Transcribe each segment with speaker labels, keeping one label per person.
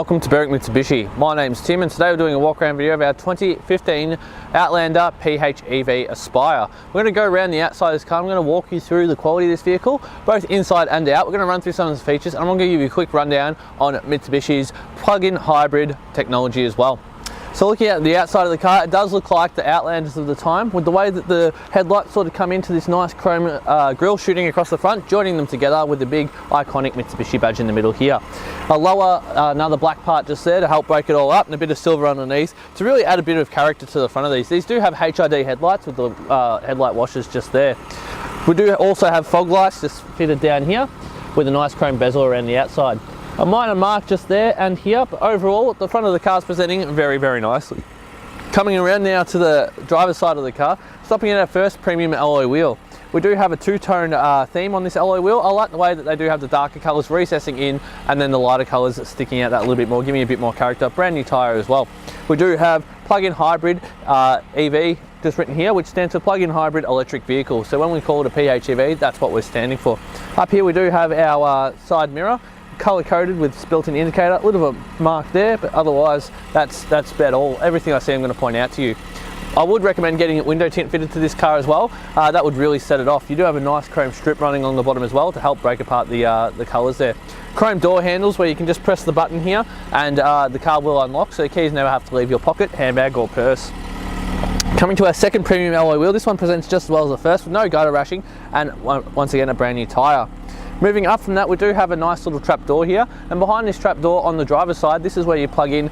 Speaker 1: welcome to Berwick Mitsubishi. My name's Tim and today we're doing a walk around video of our 2015 Outlander PHEV Aspire. We're going to go around the outside of this car. I'm going to walk you through the quality of this vehicle, both inside and out. We're going to run through some of the features and I'm going to give you a quick rundown on Mitsubishi's plug-in hybrid technology as well. So looking at the outside of the car, it does look like the Outlanders of the time, with the way that the headlights sort of come into this nice chrome grille shooting across the front, joining them together with the big iconic Mitsubishi badge in the middle here. A lower, another black part just there to help break it all up, and a bit of silver underneath to really add a bit of character to the front of these. These do have HID headlights with the headlight washers just there. We do also have fog lights just fitted down here with a nice chrome bezel around the outside. A minor mark just there and here, but overall the front of the car is presenting very, very nicely. Coming around now to the driver's side of the car, stopping at our first premium alloy wheel. We do have a two-tone theme on this alloy wheel. I like the way that they do have the darker colours recessing in and then the lighter colours sticking out that little bit more, giving a bit more character. Brand new tyre as well. We do have plug-in hybrid EV just written here, which stands for plug-in hybrid electric vehicle. So when we call it a PHEV, that's what we're standing for. Up here we do have our side mirror, color coded with built-in indicator, a little bit of a mark there, but otherwise that's about all. Everything I see I'm going to point out to you. I would recommend getting a window tint fitted to this car as well. That would really set it off. You do have a nice chrome strip running along the bottom as well to help break apart the colors there. Chrome door handles where you can just press the button here and the car will unlock, so the keys never have to leave your pocket, handbag or purse. Coming to our second premium alloy wheel, this one presents just as well as the first with no gutter rashing and once again a brand new tyre. Moving up from that, we do have a nice little trap door here, and behind this trap door on the driver's side, this is where you plug in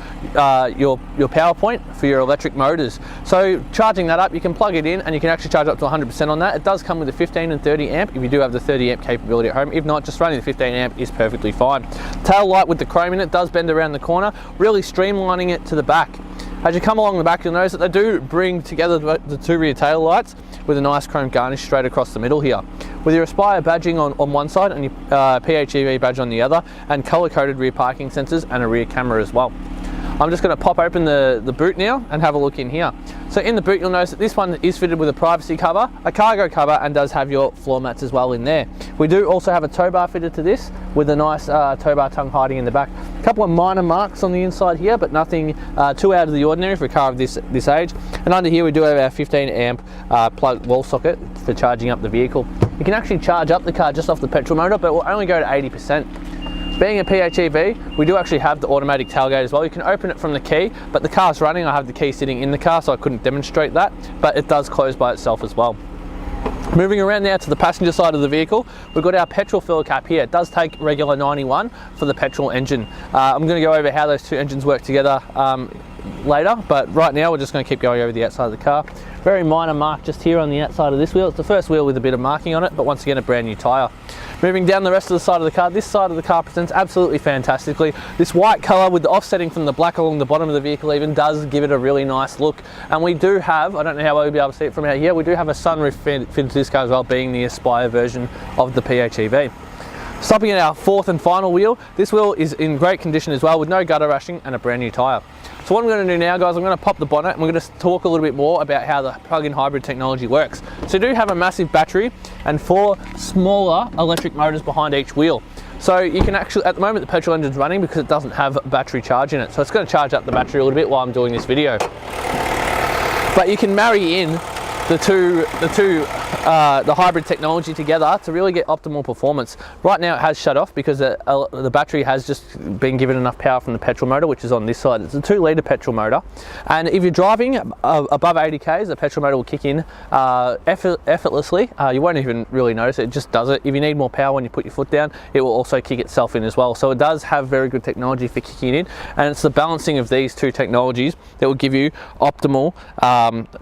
Speaker 1: your power point for your electric motors. So charging that up, you can plug it in and you can actually charge up to 100% on that. It does come with a 15 and 30 amp if you do have the 30 amp capability at home. If not, just running the 15 amp is perfectly fine. Tail light with the chrome in it does bend around the corner, really streamlining it to the back. As you come along the back, you'll notice that they do bring together the two rear tail lights with a nice chrome garnish straight across the middle here. With your Aspire badging on one side and your PHEV badge on the other, and color-coded rear parking sensors and a rear camera as well. I'm just going to pop open the boot now and have a look in here. So in the boot, you'll notice that this one is fitted with a privacy cover, a cargo cover, and does have your floor mats as well in there. We do also have a tow bar fitted to this with a nice tow bar tongue hiding in the back. A couple of minor marks on the inside here, but nothing too out of the ordinary for a car of this age. And under here we do have our 15 amp plug wall socket for charging up the vehicle. You can actually charge up the car just off the petrol motor, but it will only go to 80%. Being a PHEV, we do actually have the automatic tailgate as well. You can open it from the key, but the car's running. I have the key sitting in the car, so I couldn't demonstrate that, but it does close by itself as well. Moving around now to the passenger side of the vehicle, we've got our petrol fill cap here. It does take regular 91 for the petrol engine. I'm going to go over how those two engines work together later, but right now we're just going to keep going over the outside of the car. Very minor mark just here on the outside of this wheel. It's the first wheel with a bit of marking on it, but once again a brand new tyre. Moving down the rest of the side of the car, this side of the car presents absolutely fantastically. This white colour with the offsetting from the black along the bottom of the vehicle even does give it a really nice look. And we do have, I don't know how well you'll be able to see it from out here, we do have a sunroof fitted to this car as well, being the Aspire version of the PHEV. Stopping at our fourth and final wheel, this wheel is in great condition as well with no gutter rashing and a brand new tyre. So what I'm going to do now, guys, I'm going to pop the bonnet and we're going to talk a little bit more about how the plug-in hybrid technology works. So you do have a massive battery and 4 smaller electric motors behind each wheel. So you can actually, at the moment the petrol engine's running because it doesn't have battery charge in it. So it's going to charge up the battery a little bit while I'm doing this video. But you can marry in the hybrid technology together to really get optimal performance. Right now it has shut off because the battery has just been given enough power from the petrol motor, which is on this side. It's a 2-litre petrol motor, and if you're driving above 80 k's, the petrol motor will kick in effortlessly. You won't even really notice it, just does it. If you need more power when you put your foot down, it will also kick itself in as well. So it does have very good technology for kicking in, and it's the balancing of these two technologies that will give you optimal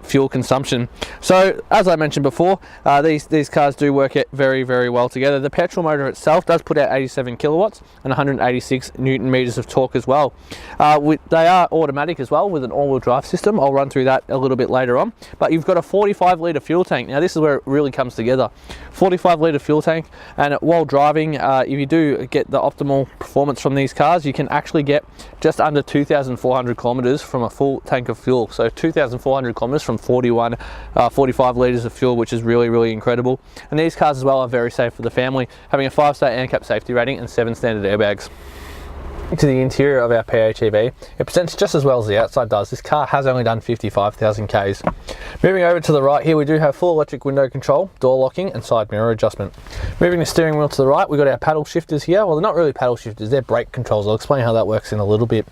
Speaker 1: fuel consumption. So as I mentioned before, these cars do work very, very well together. The petrol motor itself does put out 87 kilowatts and 186 newton meters of torque as well. They are automatic as well with an all-wheel drive system. I'll run through that a little bit later on. But you've got a 45-litre fuel tank. Now this is where it really comes together. 45-litre fuel tank, and while driving, if you do get the optimal performance from these cars, you can actually get just under 2,400 kilometers from a full tank of fuel. So 2,400 kilometers from 45 litres of fuel, which is really, really incredible. And these cars as well are very safe for the family, having a 5-star ANCAP safety rating and 7 standard airbags. To the interior of our PHEV, it presents just as well as the outside does. This car has only done 55,000 Ks. Moving over to the right here, we do have full electric window control, door locking and side mirror adjustment. Moving the steering wheel to the right, we've got our paddle shifters here. Well, they're not really paddle shifters, they're brake controls. I'll explain how that works in a little bit.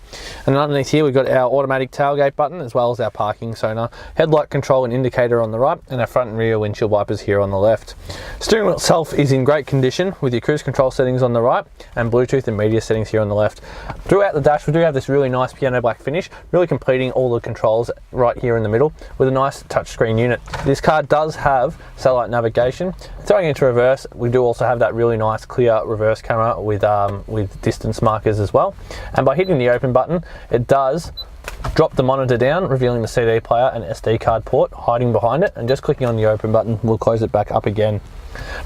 Speaker 1: And underneath here, we've got our automatic tailgate button as well as our parking sonar, headlight control and indicator on the right, and our front and rear windshield wipers here on the left. Steering wheel itself is in great condition with your cruise control settings on the right and Bluetooth and media settings here on the left. Throughout the dash, we do have this really nice piano black finish, really completing all the controls right here in the middle with a nice touchscreen unit. This car does have satellite navigation. Throwing into reverse, we do also have that really nice clear reverse camera with distance markers as well. And by hitting the open button, it does drop the monitor down, revealing the CD player and SD card port hiding behind it, and just clicking on the open button will close it back up again.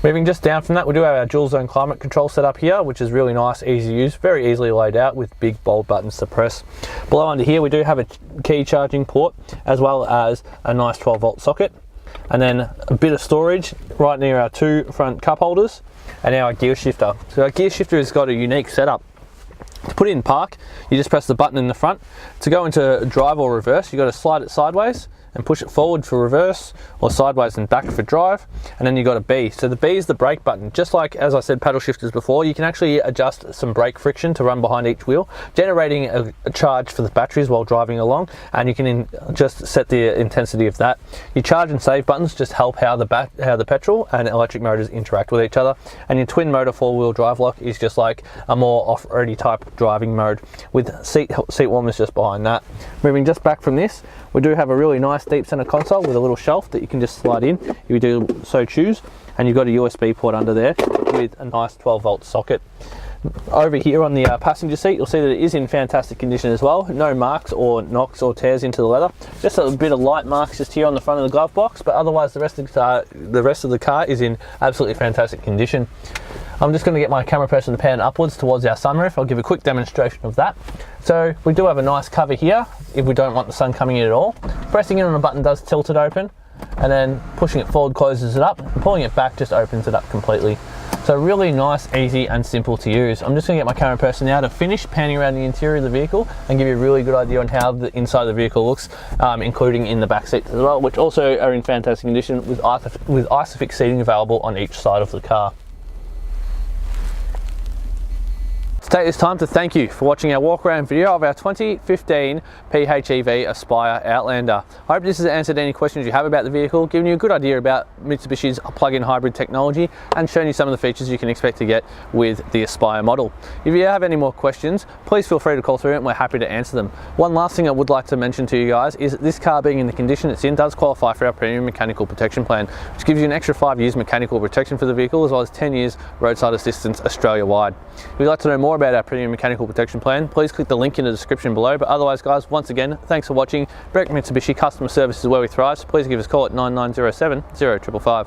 Speaker 1: Moving just down from that, we do have our dual zone climate control set up here, which is really nice, easy to use, very easily laid out with big bold buttons to press. Below under here, we do have a key charging port as well as a nice 12-volt socket, and then a bit of storage right near our two front cup holders and our gear shifter. So our gear shifter has got a unique setup. To put it in park, you just press the button in the front. To go into drive or reverse, you've got to slide it sideways and push it forward for reverse, or sideways and back for drive, and then you've got a B. So the B is the brake button. Just like, as I said, paddle shifters before, you can actually adjust some brake friction to run behind each wheel, generating a charge for the batteries while driving along, and you can just set the intensity of that. Your charge and save buttons just help how the petrol and electric motors interact with each other, and your twin motor four-wheel drive lock is just like a more off-roady type driving mode with seat warmers just behind that. Moving just back from this, we do have a really nice deep center console with a little shelf that you can just slide in if you do so choose, and you've got a USB port under there with a nice 12-volt socket. Over here on the passenger seat, you'll see that it is in fantastic condition as well. No marks or knocks or tears into the leather. Just a bit of light marks just here on the front of the glove box, but otherwise the rest of the car is in absolutely fantastic condition. I'm just going to get my camera person to pan upwards towards our sunroof. I'll give a quick demonstration of that. So we do have a nice cover here if we don't want the sun coming in at all. Pressing in on the button does tilt it open, and then pushing it forward closes it up, and pulling it back just opens it up completely. So really nice, easy and simple to use. I'm just going to get my camera person now to finish panning around the interior of the vehicle and give you a really good idea on how the inside of the vehicle looks, including in the back seats as well, which also are in fantastic condition with ISOFIX seating available on each side of the car. Take this time to thank you for watching our walk around video of our 2015 PHEV Aspire Outlander. I hope this has answered any questions you have about the vehicle, given you a good idea about Mitsubishi's plug-in hybrid technology, and shown you some of the features you can expect to get with the Aspire model. If you have any more questions, please feel free to call through and we're happy to answer them. One last thing I would like to mention to you guys is that this car, being in the condition it's in, does qualify for our premium mechanical protection plan, which gives you an extra 5 years mechanical protection for the vehicle, as well as 10 years roadside assistance Australia-wide. If you'd like to know more about our premium mechanical protection plan, please click the link in the description below. But otherwise, guys, once again, thanks for watching. Breck Mitsubishi customer service is where we thrive, so please give us a call at 9907 0555.